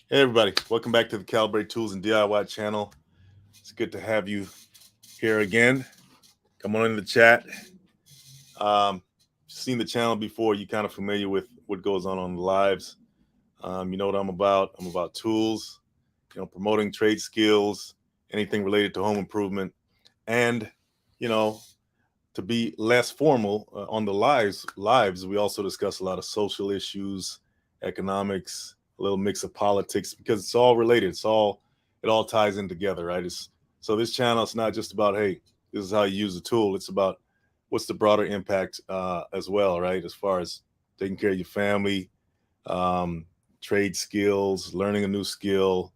Hey everybody, welcome back to the Calibrate Tools and DIY channel. It's good to have you here again. Come on in the chat. Seen the channel before, you kind of familiar with what goes on the lives. You know what I'm about. I'm about tools, promoting trade skills, anything related to home improvement, and you know, to be less formal on the lives, we also discuss a lot of social issues, economics, a little mix of politics because it's all related. It all ties in together, right? So this channel, it's not just about, hey, this is how you use the tool. It's about what's the broader impact as well, right? As far as taking care of your family, um, trade skills, learning a new skill.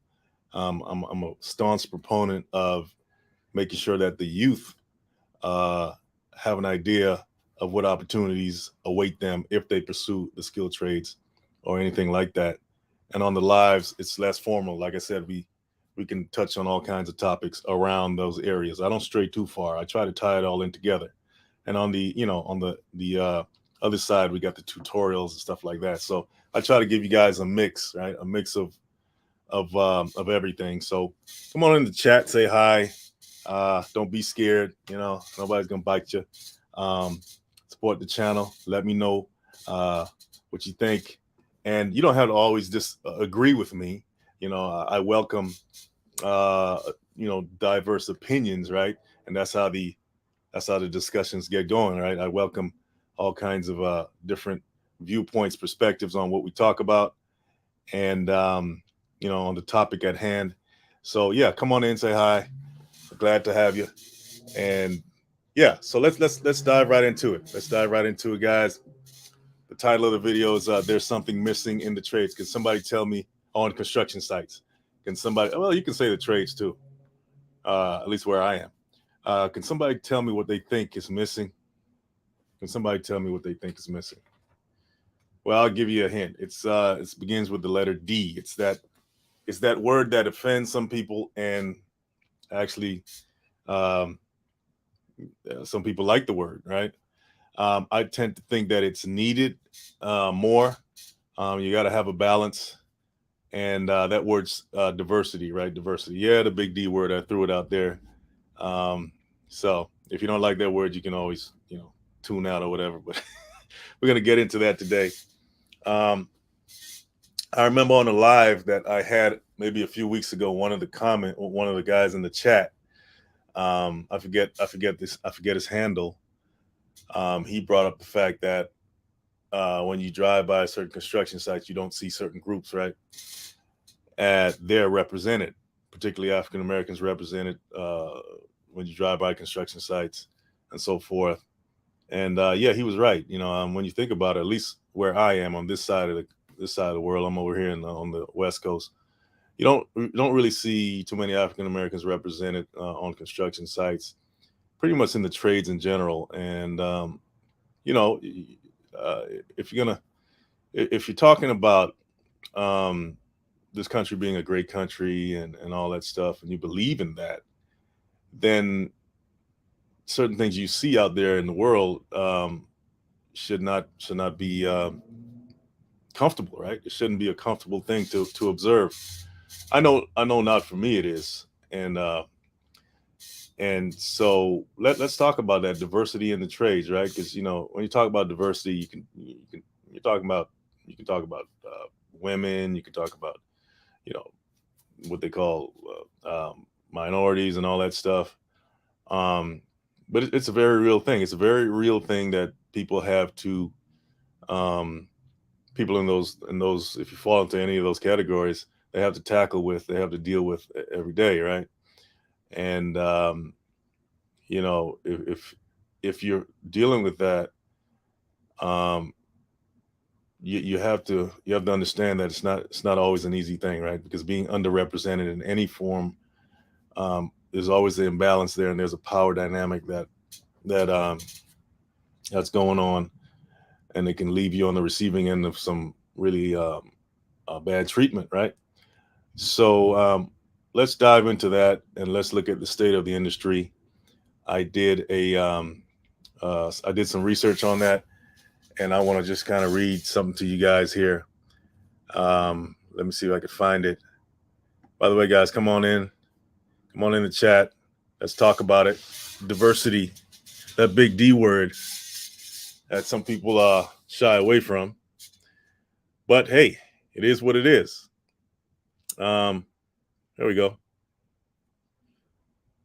I'm a staunch proponent of making sure that the youth uh, have an idea of what opportunities await them if they pursue the skill trades or anything like that. And on the lives, it's less formal. Like I said, we can touch on all kinds of topics around those areas. I don't stray too far. I try to tie it all in together. And on the other side, we got the tutorials and stuff like that. So I try to give you guys a mix, right? A mix of everything. So come on in the chat, say hi. Don't be scared. Nobody's gonna bite you. Um, Support the channel. Let me know what you think, and you don't have to always just agree with me. I welcome diverse opinions, right? And that's how the discussions get going, right? I welcome all kinds of different viewpoints, perspectives on what we talk about, and on the topic at hand. So yeah, come on in, say hi. Glad to have you. And yeah, so let's dive right into it. Let's dive right into it, guys. The title of the video is "There's Something Missing in the Trades." Can somebody tell me on construction sites? Can somebody? Well, you can say the trades too. At least where I am. Can somebody tell me what they think is missing? Can somebody tell me what they think is missing? Well, I'll give you a hint. It begins with the letter D. It's that word that offends some people, and actually, um, some people like the word, right? I tend to think that it's needed more. You got to have a balance, and that word's diversity, right? Diversity. Yeah, the big D word. I threw it out there. Um, so if you don't like that word, you can always, tune out or whatever. But we're gonna get into that today. Um, I remember on the live that I had maybe a few weeks ago. One of the guys in the chat. I forget his handle. He brought up the fact that when you drive by certain construction sites, you don't see certain groups, right? And they're represented, particularly African Americans represented when you drive by construction sites and so forth. And yeah, he was right. When you think about it, at least where I am on this side of the world, I'm over here on the West Coast. You don't really see too many African Americans represented on construction sites, pretty much in the trades in general. And you know, uh, if you're gonna if you're talking about um, this country being a great country and all that stuff, and you believe in that, then certain things you see out there in the world should not be comfortable, right? It shouldn't be a comfortable thing to observe. I know, not for me it is, and so let's talk about that diversity in the trades, right? Because when you talk about diversity, you're talking about you can talk about women, you can talk about you know what they call minorities and all that stuff. Um, but it's a very real thing. It's a very real thing that people have to um, people in those if you fall into any of those categories, they have to they have to deal with every day, right? And if you're dealing with that, um, you have to understand that it's not always an easy thing, right? Because being underrepresented in any form, there's always the imbalance there, and there's a power dynamic that that's going on, and it can leave you on the receiving end of some really bad treatment, right? So let's dive into that and let's look at the state of the industry. I did I did some research on that, and I want to just kind of read something to you guys here. Let me see if I can find it. By the way, guys, come on in the chat. Let's talk about it. Diversity, that big D word that some people shy away from. But hey, it is what it is. There we go.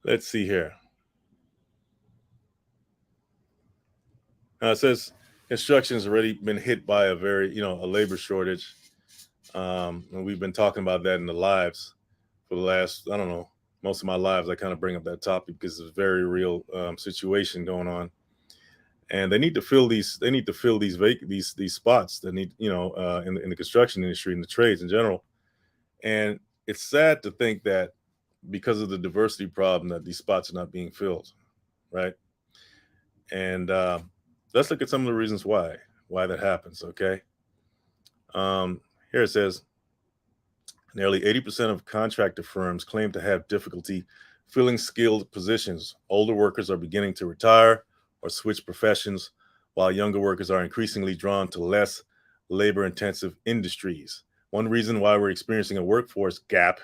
Let's see here. It says construction has already been hit by a labor shortage. And we've been talking about that in the lives for the last, I don't know, most of my lives. I kind of bring up that topic because it's a very real situation going on. And they need to fill these. They need to fill these these spots that need, in the construction industry and the trades in general. And it's sad to think that because of the diversity problem that these spots are not being filled, right? And let's look at some of the reasons why that happens. Okay. Here it says nearly 80% of contractor firms claim to have difficulty filling skilled positions. Older workers are beginning to retire or switch professions, while younger workers are increasingly drawn to less labor-intensive industries. One reason why we're experiencing a workforce gap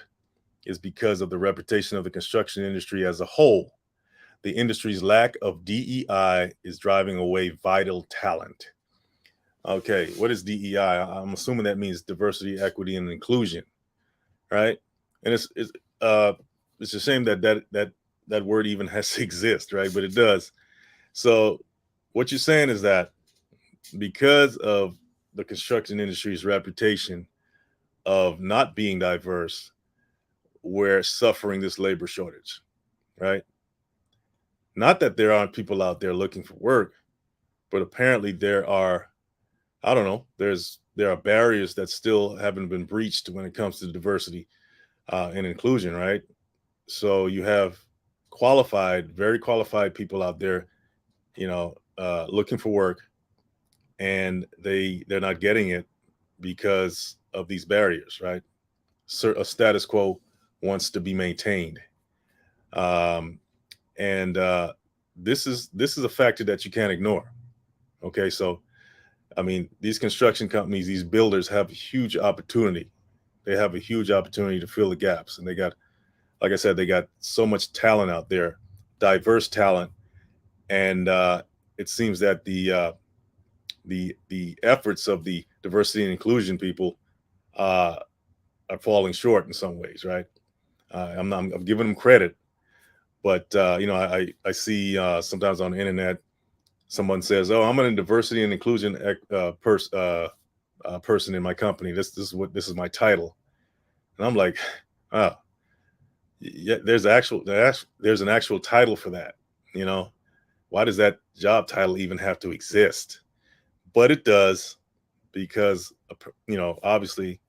is because of the reputation of the construction industry as a whole. The industry's lack of DEI is driving away vital talent. Okay, what is DEI? I'm assuming that means diversity, equity, and inclusion, right? And it's a shame that word even has to exist, right? But it does. So what you're saying is that because of the construction industry's reputation of not being diverse, we're suffering this labor shortage, right? Not that there aren't people out there looking for work, but apparently there are, I don't know, there are barriers that still haven't been breached when it comes to diversity and inclusion, right? So you have very qualified people out there, looking for work, and they're not getting it because of these barriers, right? A status quo wants to be maintained, and this is a factor that you can't ignore. Okay, so I mean, these construction companies, these builders have a huge opportunity. They have a huge opportunity to fill the gaps, and they got, like I said, they got so much talent out there, diverse talent, and it seems that the efforts of the diversity and inclusion people uh, are falling short in some ways, right? I'm giving them credit, but I see sometimes on the internet someone says, "Oh, I'm a diversity and inclusion person in my company. This is my title," and I'm like, "Oh, yeah, there's an actual title for that. You know, why does that job title even have to exist?" But it does because obviously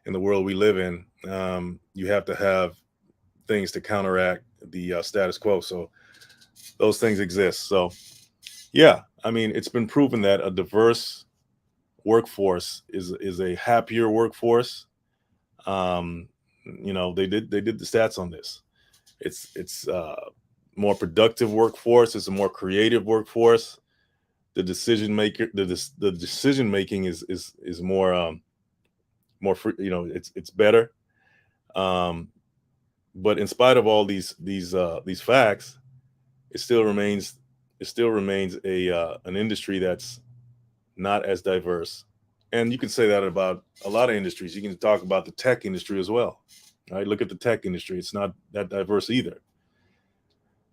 in the world we live in, you have to have things to counteract the status quo. So those things exist. So yeah, I mean, it's been proven that a diverse workforce is a happier workforce. Um, they did the stats on this. It's more productive workforce. It's a more creative workforce. The decision making is more free, it's better. Um, but in spite of all these facts, it still remains a an industry that's not as diverse. And you can say that about a lot of industries. You can talk about the tech industry as well. All right, look at the tech industry. It's not that diverse either.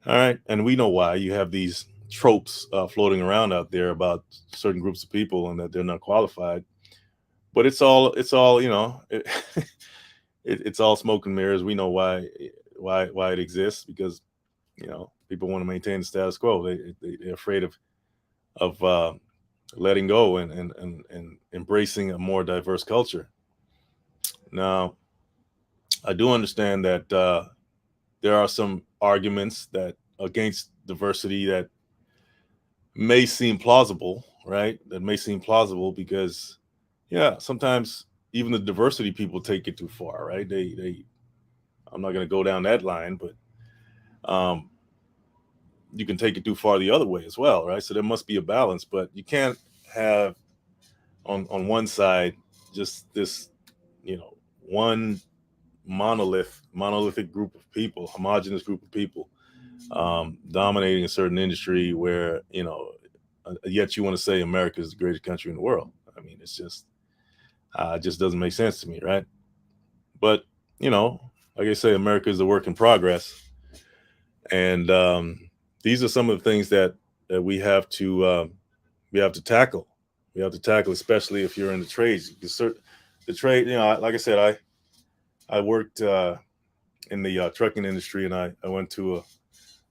All right, and we know why. You have these tropes floating around out there about certain groups of people and that they're not qualified. But it's all it's all smoke and mirrors. We know why it exists because people want to maintain the status quo. They're afraid of letting go and embracing a more diverse culture. Now, I do understand that there are some arguments that against diversity that may seem plausible, right? That may seem plausible because, yeah, sometimes even the diversity people take it too far, right? They I'm not going to go down that line, but um, you can take it too far the other way as well, right? So there must be a balance, but you can't have on one side just this, one monolithic group of people, homogenous group of people, dominating a certain industry where, yet you want to say America is the greatest country in the world. I mean, it just doesn't make sense to me, right? But, you know, like I say, America is a work in progress. And these are some of the things that we have to tackle. We have to tackle, especially if you're in the trades. The trade, like I said, I worked in the trucking industry, and I went to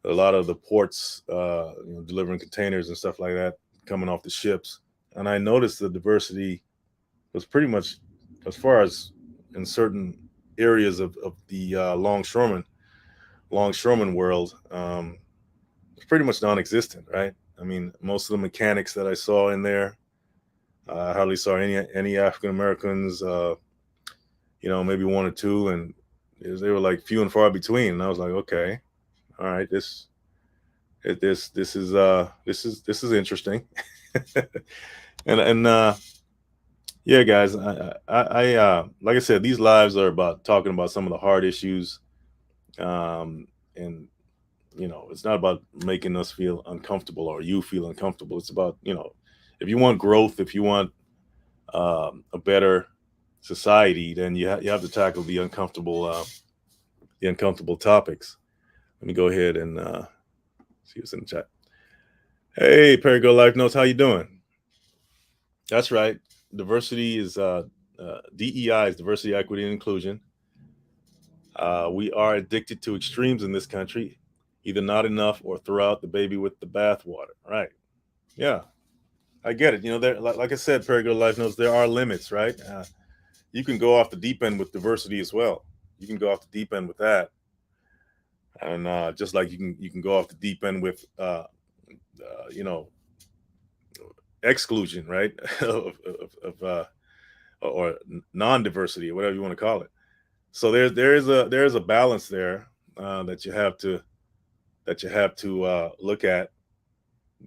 a lot of the ports, delivering containers and stuff like that, coming off the ships. And I noticed the diversity was pretty much, as far as in certain areas of the longshoreman world, it's pretty much non-existent, right? I mean, most of the mechanics that I saw in there, I hardly saw any African Americans. Maybe one or two, and they were like few and far between. And I was like, okay, all right, this is interesting. and yeah, guys, I like I said, these lives are about talking about some of the hard issues, and it's not about making us feel uncomfortable or you feel uncomfortable. It's about, if you want growth, if you want a better society, then you have to tackle the uncomfortable topics. Let me go ahead and see what's in the chat. Hey, Perigo Life Notes, how you doing? That's right. Diversity is DEI is diversity, equity, and inclusion. We are addicted to extremes in this country, either not enough or throw out the baby with the bathwater. Right? Yeah, I get it. There, like I said, Perigo Life Notes, there are limits, right? You can go off the deep end with diversity as well. You can go off the deep end with that, and just like you can go off the deep end with you know exclusion, right? of or non-diversity, or whatever you want to call it. So there is a balance there that you have to look at.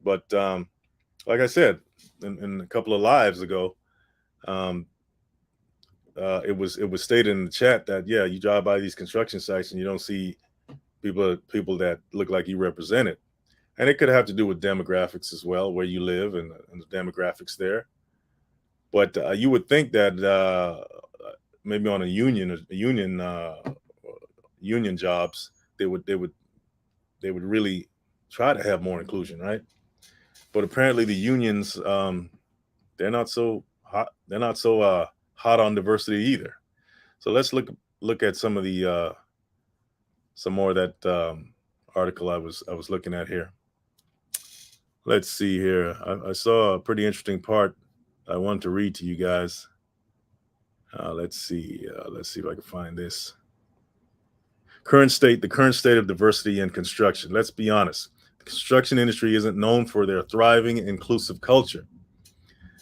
But like I said, in a couple of lives ago, um, it was stated in the chat that, yeah, you drive by these construction sites and you don't see people that look like you represent it, and it could have to do with demographics as well, where you live and the demographics there. But you would think that maybe on a union jobs, they would really try to have more inclusion, right? But apparently the unions, they're not so hot. They're not so hot on diversity either. So let's look at some of the some more of that article I was looking at here. Let's see here. I saw a pretty interesting part I wanted to read to you guys. Let's see. Let's see if I can find this. The current state of diversity in construction. Let's be honest. The construction industry isn't known for their thriving, inclusive culture.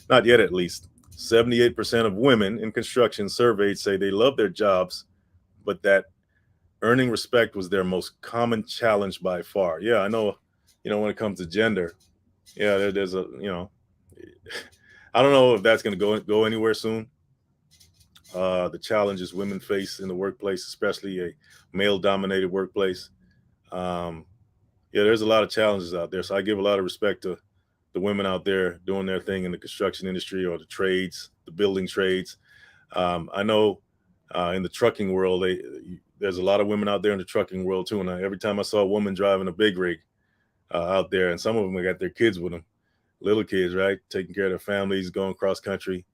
Not yet, at least. 78% of women in construction surveyed say they love their jobs, but that earning respect was their most common challenge by far. Yeah, I know, when it comes to gender, yeah, there's a, I don't know if that's going to go anywhere soon. The challenges women face in the workplace, especially a male-dominated workplace. Yeah, there's a lot of challenges out there. So I give a lot of respect to the women out there doing their thing in the construction industry or the trades, the building trades. I know in the trucking world, there's a lot of women out there in the trucking world too. And every time I saw a woman driving a big rig out there, and some of them got their kids with them, little kids, right, taking care of their families, going cross country.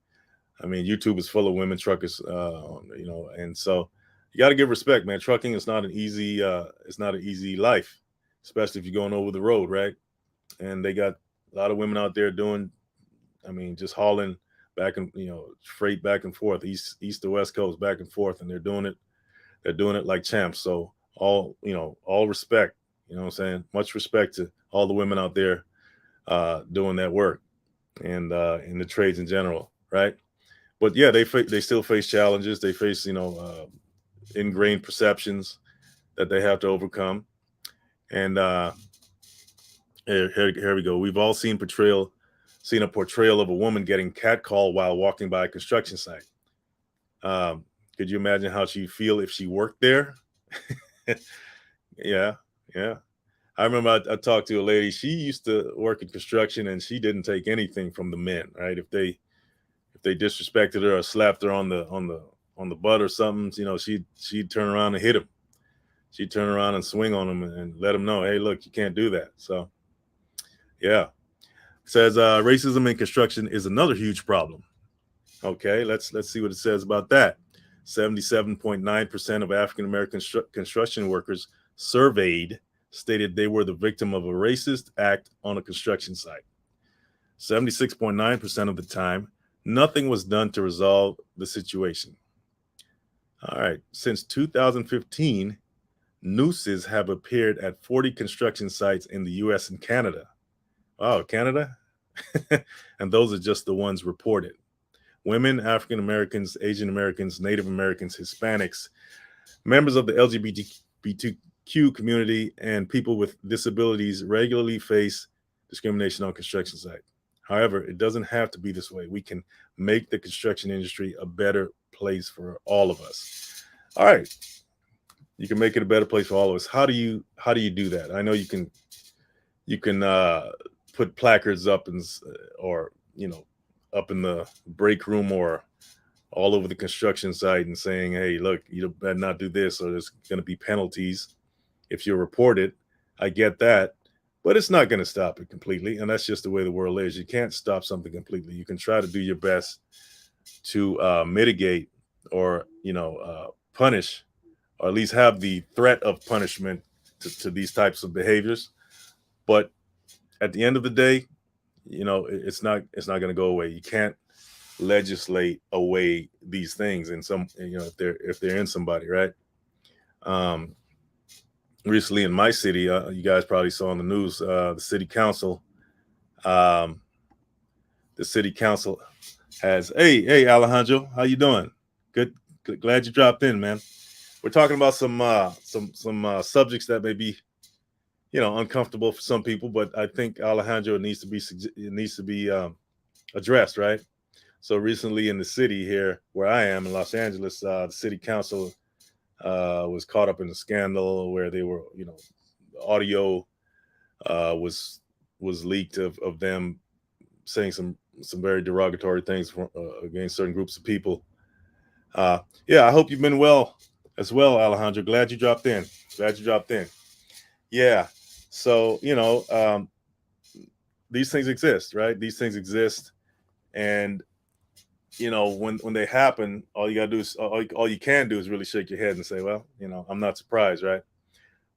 I mean, YouTube is full of women truckers, and so you got to give respect, man. Trucking is not an easy, it's not an easy life, especially if you're going over the road, right? And they got a lot of women out there doing, I mean, just hauling back and freight back and forth, east to west coast, back and forth, and they're doing it like champs. So all respect, what I'm saying, much respect to all the women out there doing that work, and in the trades in general, right? But yeah, they still face challenges. They face ingrained perceptions that they have to overcome. And here we go. We've all seen a portrayal of a woman getting catcalled while walking by a construction site. Could you imagine how she'd feel if she worked there? Yeah, yeah. I remember I talked to a lady. She used to work in construction, and she didn't take anything from the men. Right? If they disrespected her or slapped her on the butt or something, she'd turn around and hit them. She'd turn around and swing on them and let them know, hey, look, you can't do that. So yeah, it says racism in construction is another huge problem. Okay, let's see what it says about that. 77.9% of African American construction workers surveyed stated they were the victim of a racist act on a construction site. 76.9% of the time, nothing was done to resolve the situation. All right, since 2015, nooses have appeared at 40 construction sites in the US and Canada. Oh, Canada? And those are just the ones reported. Women, African Americans, Asian Americans, Native Americans, Hispanics, members of the LGBTQ community, and people with disabilities regularly face discrimination on construction sites. However, it doesn't have to be this way. We can make the construction industry a better place for all of us. All right. You can make it a better place for all of us. How do you do that? I know you can put placards up or up in the break room or all over the construction site and saying, hey, look, you better not do this or there's going to be penalties if you're reported. I get that, but it's not going to stop it completely. And that's just the way the world is. You can't stop something completely. You can try to do your best to mitigate or, punish, or at least have the threat of punishment to these types of behaviors. But at the end of the day, it's not going to go away. You can't legislate away these things in some, if they're in somebody, right? Recently in my city, you guys probably saw on the news, the city council has, hey Alejandro, how you doing? Good, glad you dropped in, man. We're talking about some subjects that may be uncomfortable for some people, but I think Alejandro needs to be addressed, right? So recently in the city here where I am in Los Angeles, the city council was caught up in a scandal where they were, audio was leaked of them saying some very derogatory things against certain groups of people. Yeah, I hope you've been well as well, Alejandro. Glad you dropped in. Yeah. So, these things exist, right? These things exist. And, when they happen, all you got to do is, all you can do is really shake your head and say, well, I'm not surprised, right?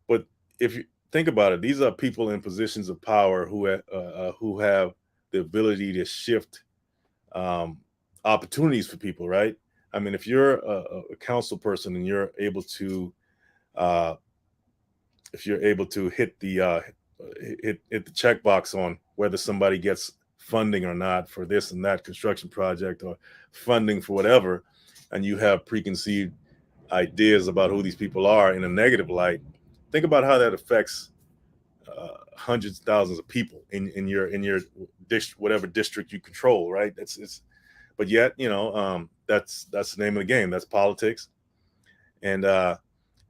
But if you think about it, these are people in positions of power who have the ability to shift opportunities for people, right? I mean, if you're a council person and you're able to hit the checkbox on whether somebody gets funding or not for this and that construction project or funding for whatever, and you have preconceived ideas about who these people are in a negative light, think about how that affects hundreds of thousands of people in your whatever district you control, right? But yet, that's the name of the game. That's politics, and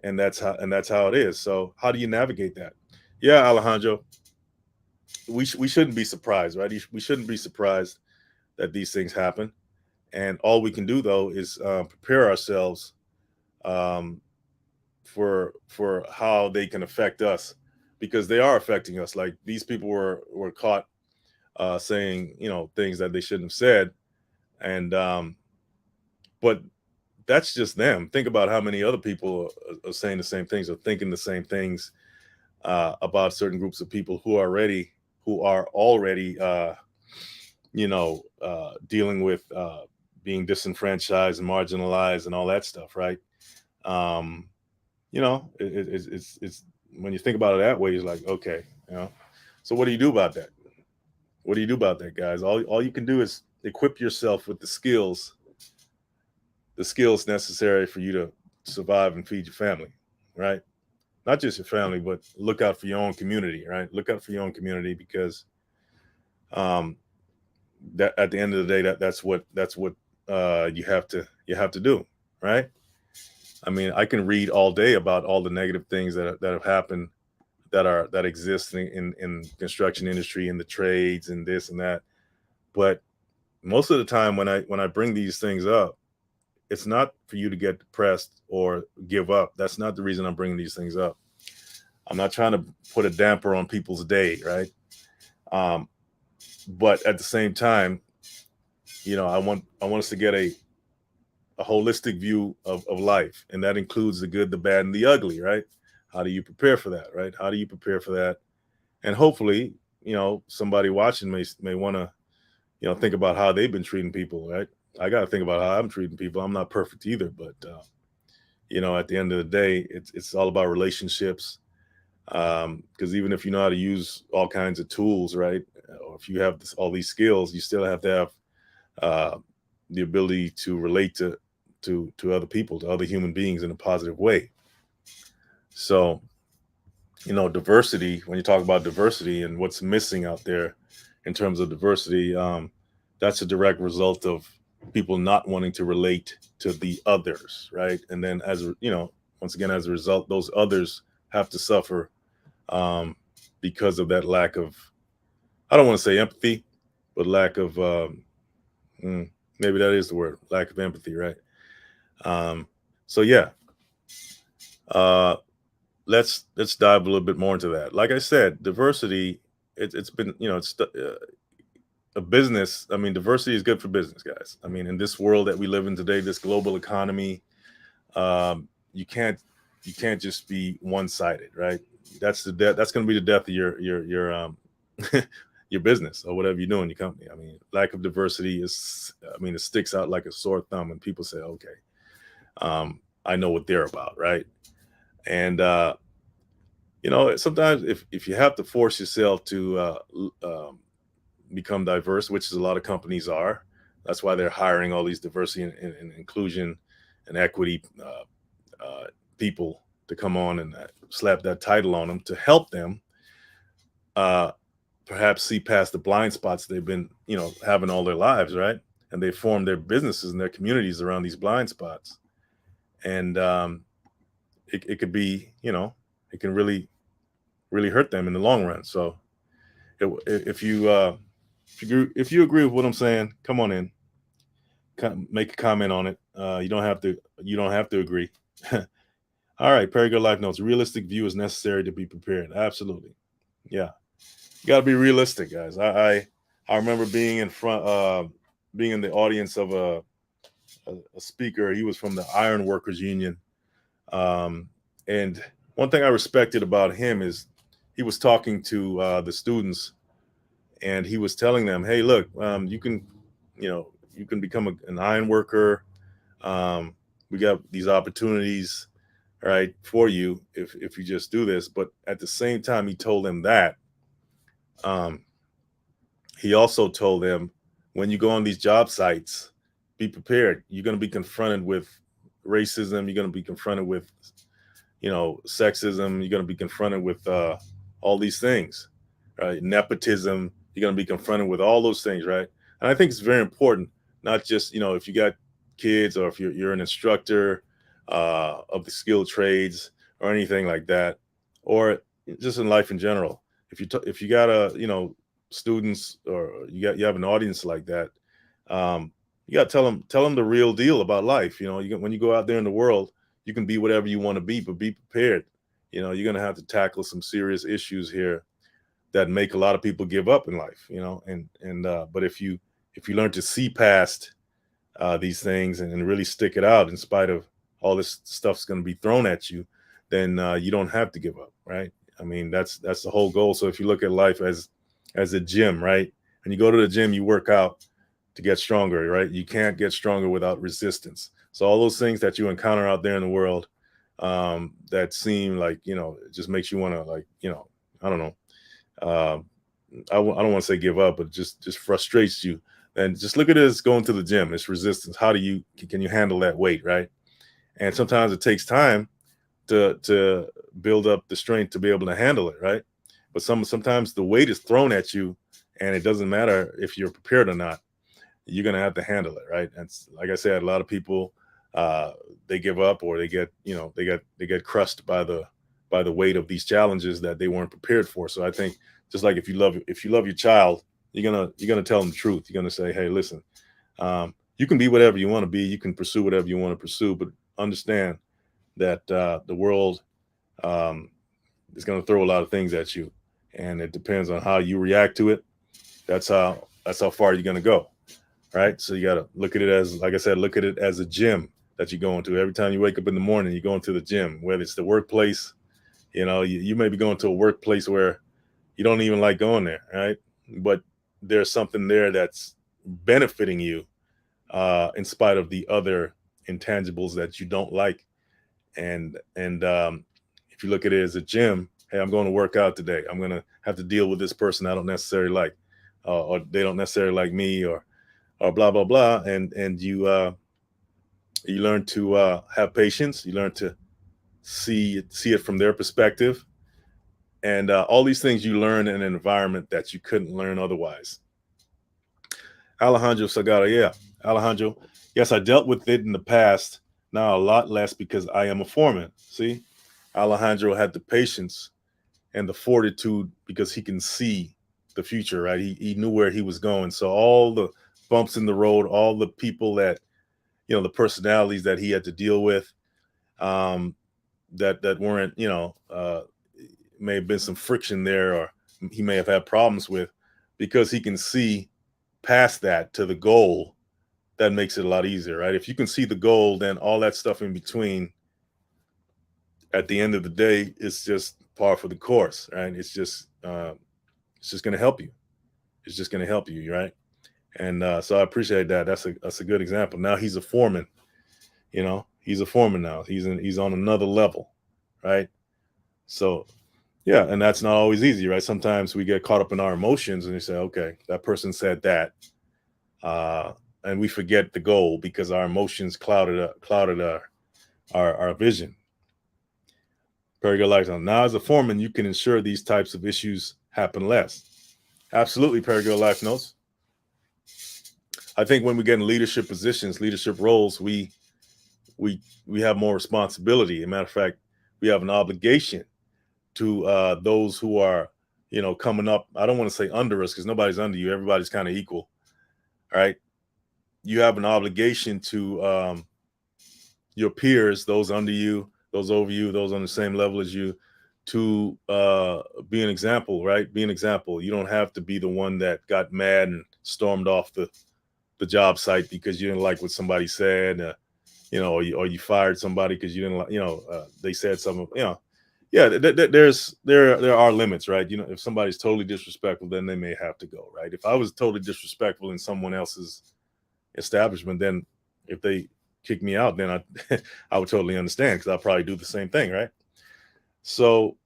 that's how it is. So how do you navigate that? Yeah, Alejandro, we shouldn't be surprised, right? We shouldn't be surprised that these things happen, and all we can do though is prepare ourselves for how they can affect us, because they are affecting us. Like, these people were caught saying things that they shouldn't have said, and but that's just them. Think about how many other people are saying the same things or thinking the same things about certain groups of people who are already dealing with being disenfranchised and marginalized and all that stuff, right? It's when you think about it that way, it's like, okay, so what do you do about that? What do you do about that, guys? All you can do is equip yourself with the skills necessary for you to survive and feed your family, right? Not just your family, but look out for your own community, right? Look out for your own community, because that at the end of the day, that's what you have to do. right? I mean, I can read all day about all the negative things that have happened, that exist in construction industry, in the trades, and this and that. But most of the time, when I bring these things up, it's not for you to get depressed or give up. That's not the reason I'm bringing these things up. I'm not trying to put a damper on people's day, right? Um, but at the same time, I want us to get a holistic view of life, and that includes the good, the bad, and the ugly, right? How do you prepare for that, right? How do you prepare for that? And hopefully, somebody watching may want to, think about how they've been treating people, right? I got to think about how I'm treating people. I'm not perfect either, but at the end of the day, it's all about relationships. Because even if you know how to use all kinds of tools, right, or if you have all these skills, you still have to have uh, the ability to relate to other people, to other human beings in a positive way. So, diversity. When you talk about diversity and what's missing out there in terms of diversity, that's a direct result of people not wanting to relate to the others, right? And then, once again, as a result, those others have to suffer because of that lack of, I don't want to say empathy, but lack of, mm, maybe that is the word, lack of empathy, right? Um, so yeah, uh, let's dive a little bit more into that. Like I said, diversity, it's been, it's a business. I mean, diversity is good for business, guys. I mean, in this world that we live in today, this global economy, you can't just be one sided, right? That's going to be the death of your your business or whatever you do in your company. I mean, lack of diversity is, I mean, it sticks out like a sore thumb, and people say, okay, I know what they're about, right? And sometimes if you have to force yourself to become diverse, which is a lot of companies are, that's why they're hiring all these diversity and inclusion and equity people to come on and slap that title on them to help them uh, perhaps see past the blind spots they've been, having all their lives, right? And they form their businesses and their communities around these blind spots. And it could be, it can really hurt them in the long run. So if you agree with what I'm saying, come on in, make a comment on it. You don't have to agree. All right, Perry Good Life Notes. Realistic view is necessary to be prepared. Absolutely, yeah. You got to be realistic, guys. I remember being in the audience of a speaker. He was from the Iron Workers Union, and one thing I respected about him is he was talking to the students, and he was telling them, "Hey, look, you can become an iron worker. We got these opportunities, right, for you if you just do this." But at the same time, he told them that. Um, he also told them, when you go on these job sites, be prepared. You're going to be confronted with racism. You're going to be confronted with, sexism. You're going to be confronted with all these things, right? Nepotism. You're going to be confronted with all those things, right? And I think it's very important, not just, if you got kids or if you're an instructor of the skilled trades or anything like that, or just in life in general. If you got students, or you have an audience like that, you got to tell them the real deal about life. When you go out there in the world, you can be whatever you want to be, but be prepared. You're going to have to tackle some serious issues here that make a lot of people give up in life. But if you learn to see past these things and really stick it out in spite of all this stuff's going to be thrown at you, then you don't have to give up, right? I mean, that's the whole goal. So if you look at life as a gym, right? When you go to the gym, you work out to get stronger, right? You can't get stronger without resistance. So all those things that you encounter out there in the world that seem like, it just makes you want to, like, I don't know. Uh, I don't want to say give up, but just frustrates you. And just look at it as going to the gym. It's resistance. Can you handle that weight, right? And sometimes it takes time to build up the strength to be able to handle it, right? But sometimes the weight is thrown at you, and it doesn't matter if you're prepared or not. You're gonna have to handle it, right? And like I said, a lot of people uh, they give up, or they get crushed by the weight of these challenges that they weren't prepared for. So I think, just like if you love your child, you're gonna tell them the truth. You're gonna say, hey, listen, you can be whatever you want to be, you can pursue whatever you want to pursue, but understand that the world um, is going to throw a lot of things at you, and it depends on how you react to it. That's how far you're going to go, right? So you got to look at it as, like I said, look at it as a gym that you're going to. Every time you wake up in the morning, you're going to the gym. Whether it's the workplace, you may be going to a workplace where you don't even like going there, right? But there's something there that's benefiting you, in spite of the other intangibles that you don't like. And if you look at it as a gym, hey, I'm going to work out today. I'm going to have to deal with this person I don't necessarily like, or they don't necessarily like me, or blah blah blah. And you learn to have patience. You learn to see it from their perspective, and all these things you learn in an environment that you couldn't learn otherwise. Alejandro Sagara, yeah, Alejandro. Yes, I dealt with it in the past. Now a lot less because I am a foreman. See, Alejandro had the patience and the fortitude because he can see the future, right? He knew where he was going. So all the bumps in the road, all the people that, the personalities that he had to deal with, um, that weren't, may have been some friction there, or he may have had problems with, because he can see past that to the goal. That makes it a lot easier, right? If you can see the goal, then all that stuff in between, at the end of the day, it's just par for the course, right? It's just going to help you. It's just going to help you, right? And so I appreciate that. That's a good example. Now he's a foreman. He's a foreman now. He's on another level, right? So yeah, and that's not always easy, right? Sometimes we get caught up in our emotions, and you say, okay, that person said that, uh, and we forget the goal because our emotions clouded our vision. Very good lifestyle. Now, as a foreman, you can ensure these types of issues happen less. Absolutely, Paragould Life Notes. I think when we get in leadership positions, leadership roles, we have more responsibility. As a matter of fact, we have an obligation to those who are, coming up. I don't want to say under us, because nobody's under you. Everybody's kind of equal, right? You have an obligation to your peers, those under you, those over you, those on the same level as you, to be an example, right? Be an example. You don't have to be the one that got mad and stormed off the job site because you didn't like what somebody said, or you fired somebody because you didn't like, they said something, yeah. There are limits, right? If somebody's totally disrespectful, then they may have to go, right? If I was totally disrespectful in someone else's establishment, then if they kick me out, then I would totally understand, because I'll probably do the same thing, right? So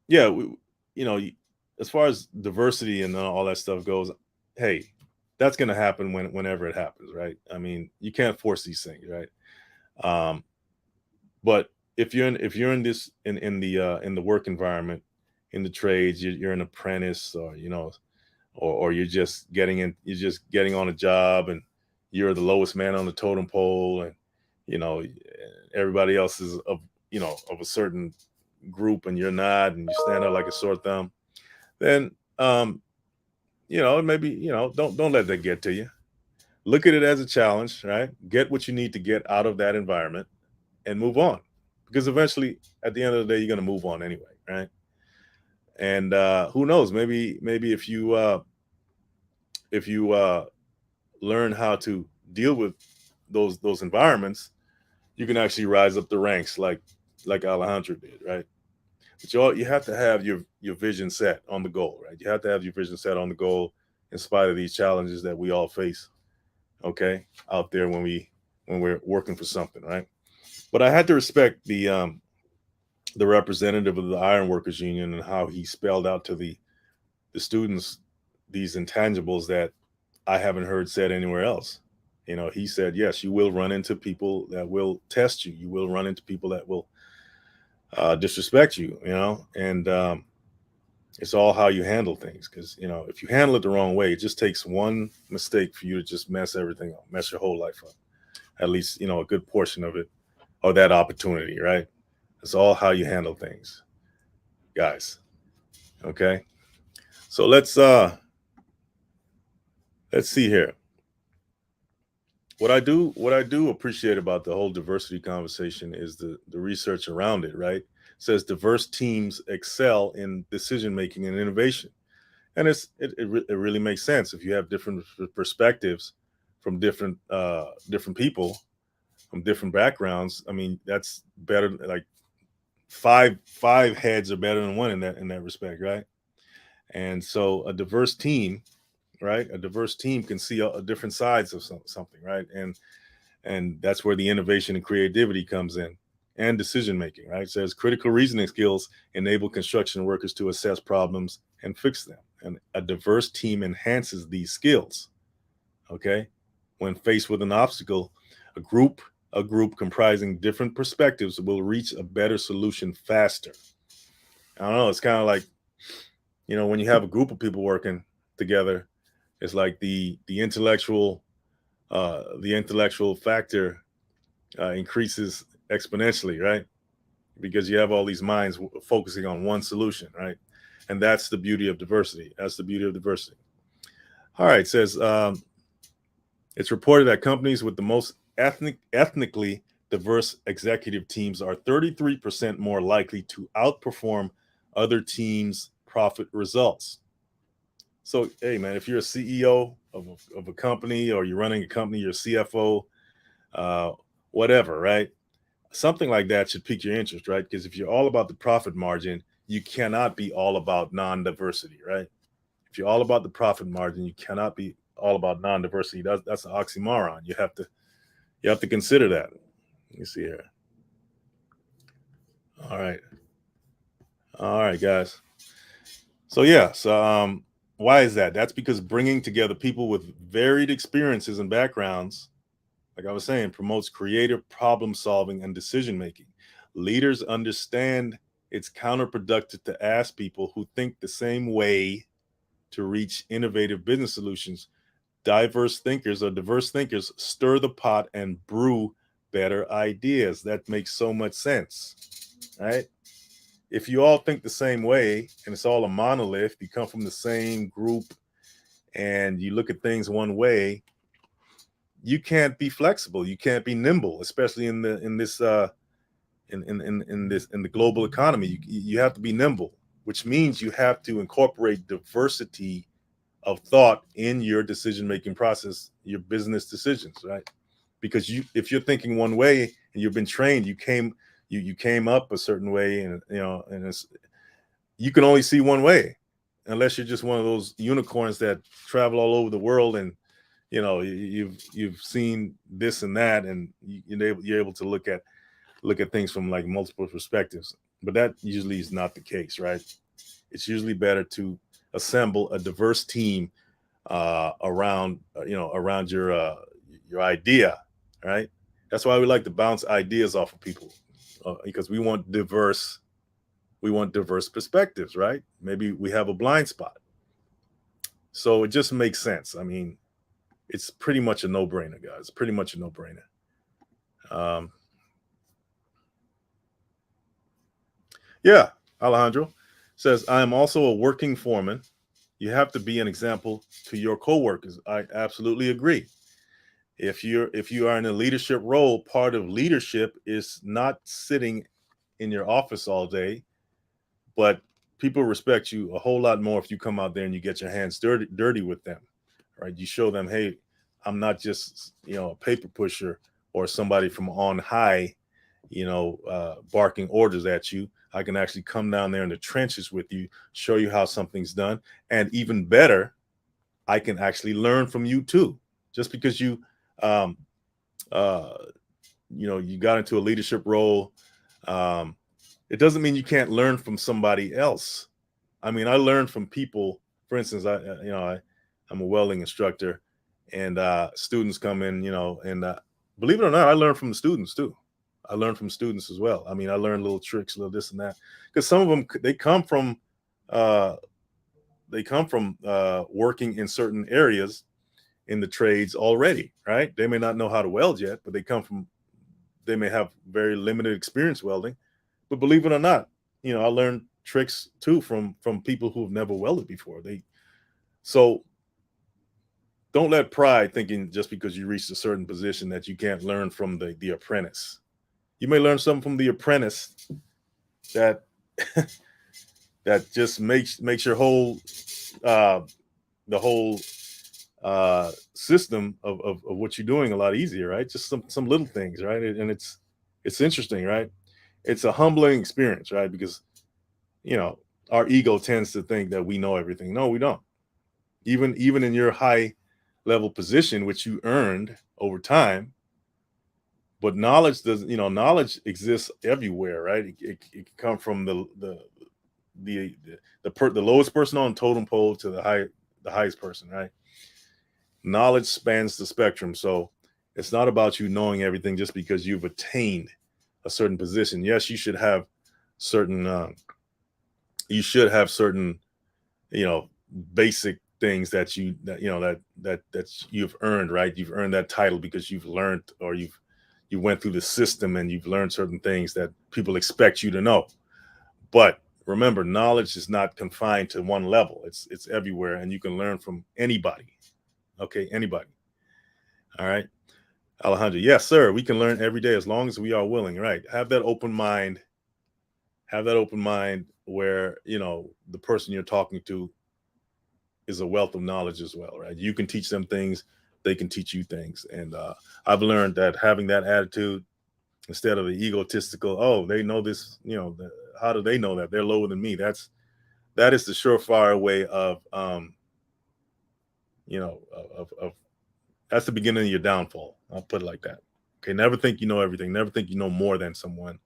yeah, as far as diversity and all that stuff goes, hey, that's going to happen whenever it happens, right? I mean, you can't force these things, right? But if you're in this in the work environment, in the trades, you're an apprentice, or you're just getting on a job, and you're the lowest man on the totem pole, and you know everybody else is of a certain group, and you're not, and you stand out like a sore thumb. Then maybe don't let that get to you. Look at it as a challenge, right? Get what you need to get out of that environment and move on, because eventually, at the end of the day, you're going to move on anyway, right? And who knows, maybe if you learn how to deal with those environments, you can actually rise up the ranks, like Alejandro did, right? But you have to have your vision set on the goal, right? You have to have your vision set on the goal, in spite of these challenges that we all face, okay, out there when we're working for something, right? But I had to respect the representative of the Iron Workers Union, and how he spelled out to the students these intangibles that I haven't heard said anywhere else. He said, yes, you will run into people that will test you. You will run into people that will disrespect you, and it's all how you handle things. Because, if you handle it the wrong way, it just takes one mistake for you to just mess everything up, mess your whole life up. at least, a good portion of it, or that opportunity, right? It's all how you handle things, guys. Okay. So let's see here. What I do appreciate about the whole diversity conversation is the research around it, right? It says diverse teams excel in decision making and innovation. And it really makes sense if you have different perspectives from different people from different backgrounds. I mean, that's better. Like five heads are better than one in that respect, right? And so a diverse team, right? A diverse team can see a different sides of something, right? And that's where the innovation and creativity comes in, and decision making, right? It says critical reasoning skills enable construction workers to assess problems and fix them, and a diverse team enhances these skills. Okay, when faced with an obstacle, a group a group comprising different perspectives will reach a better solution faster. I don't know, it's kind of like, when you have a group of people working together, it's like the intellectual factor increases exponentially, right? Because you have all these minds focusing on one solution, right? And that's the beauty of diversity. That's the beauty of diversity. All right, it says it's reported that companies with the most ethnically diverse executive teams are 33% more likely to outperform other teams' profit results. So, hey, man, if you're a CEO of a company, or you're running a company, you're a CFO, uh, whatever, right? Something like that should pique your interest, right? Because if you're all about the profit margin, you cannot be all about non-diversity, right? If you're all about the profit margin, you cannot be all about non-diversity. That's an oxymoron. You have to consider that. Let me see here. All right, all right, guys. So yeah, why is that? That's because bringing together people with varied experiences and backgrounds, like I was saying, promotes creative problem solving and decision making. Leaders understand it's counterproductive to ask people who think the same way to reach innovative business solutions. Diverse thinkers stir the pot and brew better ideas. That makes so much sense, right? If you all think the same way and it's all a monolith, you come from the same group and you look at things one way, you can't be flexible, you can't be nimble, especially in the global economy. You have to be nimble, which means you have to incorporate diversity of thought in your decision making process, your business decisions, right? Because if you're thinking one way and you've been trained, you came up a certain way, and you can only see one way, unless you're just one of those unicorns that travel all over the world, and you've seen this and that, and you're able to look at things from like multiple perspectives. But that usually is not the case, right? It's usually better to assemble a diverse team around your idea, right? That's why we like to bounce ideas off of people, because we want diverse perspectives, right? Maybe we have a blind spot, so it just makes sense. I mean, it's pretty much a no-brainer, guys. Pretty much a no-brainer. Um, yeah, Alejandro says, I am also a working foreman. You have to be an example to your coworkers. I absolutely agree. If you are in a leadership role, part of leadership is not sitting in your office all day, but people respect you a whole lot more if you come out there and you get your hands dirty with them, right? You show them, hey, I'm not just a paper pusher or somebody from on high, barking orders at you. I can actually come down there in the trenches with you, show you how something's done, and even better, I can actually learn from you too. Just because um, uh, you got into a leadership role, um, it doesn't mean you can't learn from somebody else. I mean, I learned from people. For instance, I'm a welding instructor, and students come in, and believe it or not, I learn from the students too. I learn from students as well. I mean, I learn little tricks, little this and that, because some of them uh, they come from working in certain areas, in the trades already, right? They may not know how to weld yet, but they may have very limited experience welding. But believe it or not, I learned tricks too from people who have never welded before. So don't let pride thinking just because you reached a certain position that you can't learn from the apprentice. You may learn something from the apprentice that that just makes your whole the whole system of what you're doing a lot easier, right? Just some little things, right? And it's interesting, right? It's a humbling experience, right? Because you know our ego tends to think that we know everything. No, we don't. Even in your high level position, which you earned over time, but knowledge doesn't. Knowledge exists everywhere, right? It can come from the lowest person on the totem pole to the highest person, right? Knowledge spans the spectrum, so it's not about you knowing everything just because you've attained a certain position. Yes, certain certain you know basic things that you've earned, right? You've earned that title because you've learned, or you went through the system and you've learned certain things that people expect you to know. But remember, knowledge is not confined to one level. It's everywhere, and you can learn from anybody. Okay, anybody. All right, Alejandro. Yes, sir. We can learn every day as long as we are willing. Right. Have that open mind. Have that open mind where the person you're talking to is a wealth of knowledge as well. Right. You can teach them things. They can teach you things. And I've learned that having that attitude instead of the egotistical, oh, they know this. How do they know that they're lower than me? That is the surefire way of of that's the beginning of your downfall. I'll put it like that. Okay, never think you know everything. Never think you know more than someone.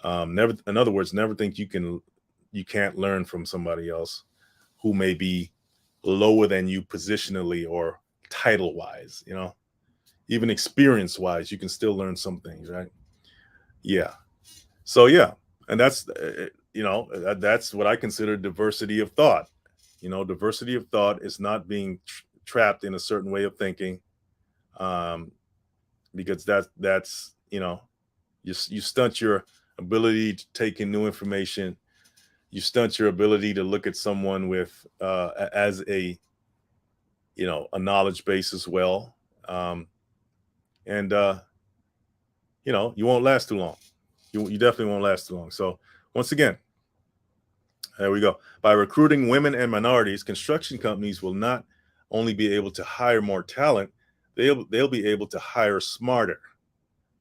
Never, in other words, never think you can't learn from somebody else who may be lower than you positionally or title wise. Even experience wise, you can still learn some things, right? Yeah. So yeah, and that's what I consider diversity of thought. Diversity of thought is not being trapped in a certain way of thinking, because that's you stunt your ability to take in new information. You stunt your ability to look at someone with as a knowledge base as well, and you won't last too long. You definitely won't last too long. So once again, there we go. By recruiting women and minorities, construction companies will not only be able to hire more talent, they'll be able to hire smarter,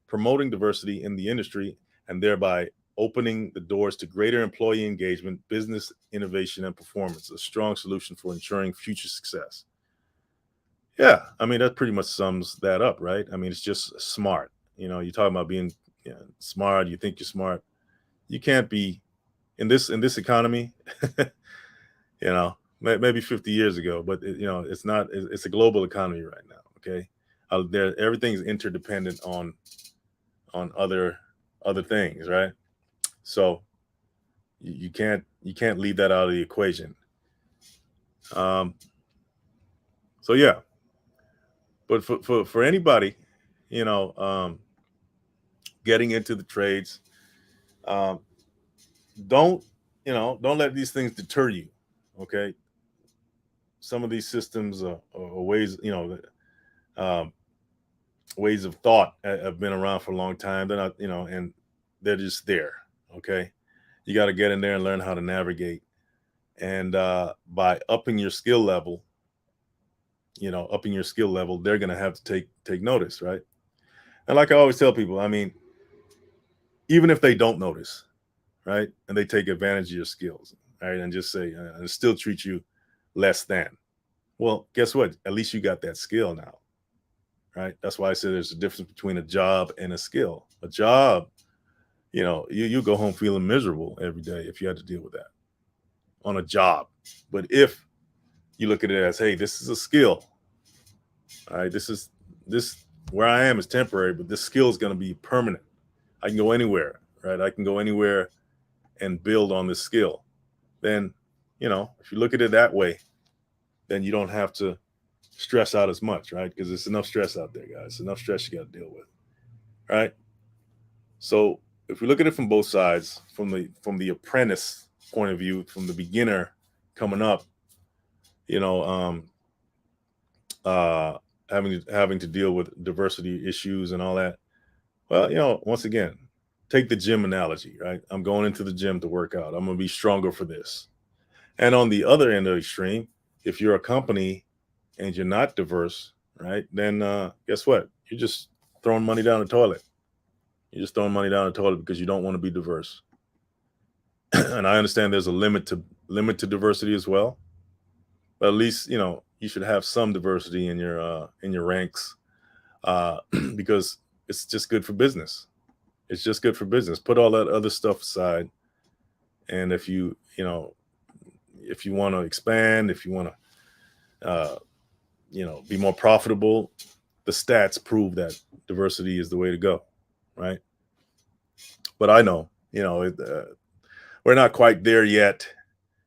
promoting diversity in the industry and thereby opening the doors to greater employee engagement, business innovation, and performance, a strong solution for ensuring future success. Yeah, I mean, that pretty much sums that up, right? I mean, it's just smart. You're talking about being smart, you think you're smart. You can't be in this economy, maybe 50 years ago, but it's not. It's a global economy right now. Okay, everything's interdependent on other things, right? So you can't leave that out of the equation. Um, so yeah, but for anybody, you know, um, getting into the trades, um, don't let these things deter you. Okay, some of these systems are ways, um, ways of thought have been around for a long time. They're not, and they're just there. Okay, you got to get in there and learn how to navigate. And by upping your skill level, they're going to have to take notice, right? And like I always tell people, I mean, even if they don't notice, right, and they take advantage of your skills, right, and just say and still treat you less than. Well, guess what? At least you got that skill now, right? That's why I said there's a difference between a job and a skill. A job, you go home feeling miserable every day if you had to deal with that on a job. But if you look at it as, hey, this is a skill, all right, this where I am is temporary, but this skill is going to be permanent. I can go anywhere, right? I can go anywhere and build on this skill. Then, if you look at it that way, then you don't have to stress out as much, right? Because there's enough stress out there, guys. It's enough stress you got to deal with, right? So if we look at it from both sides, from the apprentice point of view, from the beginner coming up, you know, having to deal with diversity issues and all that. Well, once again, take the gym analogy, right? I'm going into the gym to work out. I'm going to be stronger for this. And on the other end of the extreme, if you're a company and you're not diverse, right, then guess what? You're just throwing money down the toilet. You're just throwing money down the toilet because you don't want to be diverse. And I understand there's a limit to diversity as well. But at least, you should have some diversity in your ranks, because it's just good for business. It's just good for business. Put all that other stuff aside. And if you want to expand, if you want to, be more profitable, the stats prove that diversity is the way to go, right? But I know, we're not quite there yet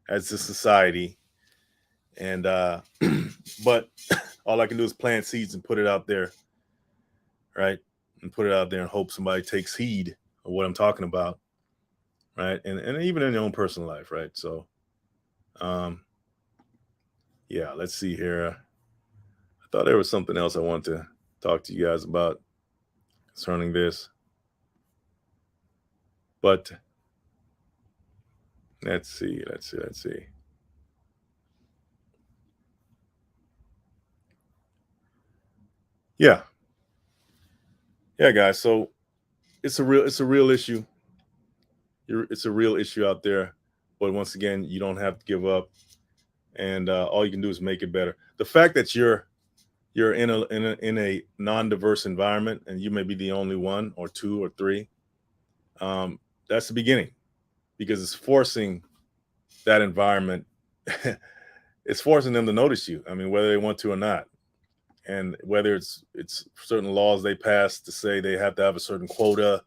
as a society. And, but all I can do is plant seeds and put it out there, right? And put it out there and hope somebody takes heed of what I'm talking about, right? And even in your own personal life, right? So, yeah, let's see here. I thought there was something else I wanted to talk to you guys about concerning this. But let's see. Yeah, guys. So it's a real issue. It's a real issue out there. But once again, you don't have to give up, and all you can do is make it better. The fact that you're in a non-diverse environment, and you may be the only one or two or three, that's the beginning, because it's forcing that environment. It's forcing them to notice you. I mean, whether they want to or not. And whether it's certain laws they passed to say they have to have a certain quota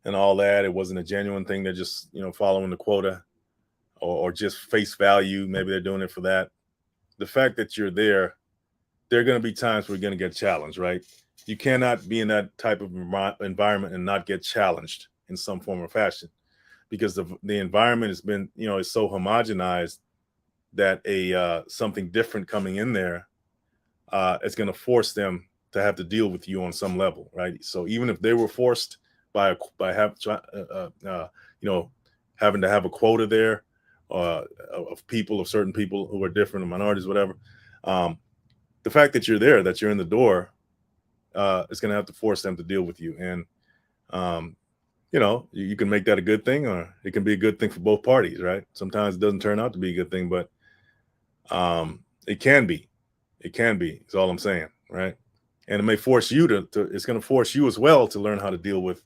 and all that. It wasn't a genuine thing. They're just, following the quota, or just face value. Maybe they're doing it for that. The fact that you're there are going to be times where you're going to get challenged, right? You cannot be in that type of environment and not get challenged in some form or fashion, because the environment has been, is so homogenized that something different coming in there is going to force them to have to deal with you on some level, right? So even if they were forced by having to have a quota there of certain people who are different, or minorities, whatever, the fact that you're there, that you're in the door, is going to have to force them to deal with you. And you can make that a good thing, or it can be a good thing for both parties, right? Sometimes it doesn't turn out to be a good thing, but it can be. It can be, is all I'm saying, right? And it may force you it's going to force you as well to learn how to deal with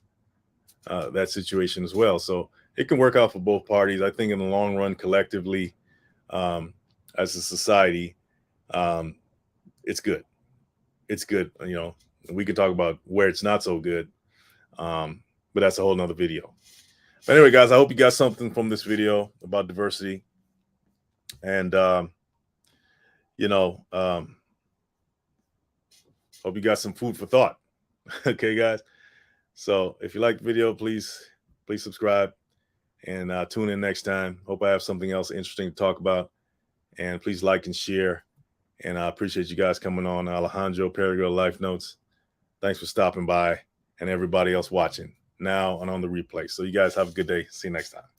that situation as well. So it can work out for both parties. I think in the long run, collectively, as a society, it's good. It's good. We can talk about where it's not so good, but that's a whole nother video. But anyway, guys, I hope you got something from this video about diversity. And, hope you got some food for thought. Okay, guys. So if you like the video, please subscribe, and tune in next time. Hope I have something else interesting to talk about. And please like and share. And I appreciate you guys coming on. Alejandro Perigro Life Notes. Thanks for stopping by, and everybody else watching now and on the replay. So you guys have a good day. See you next time.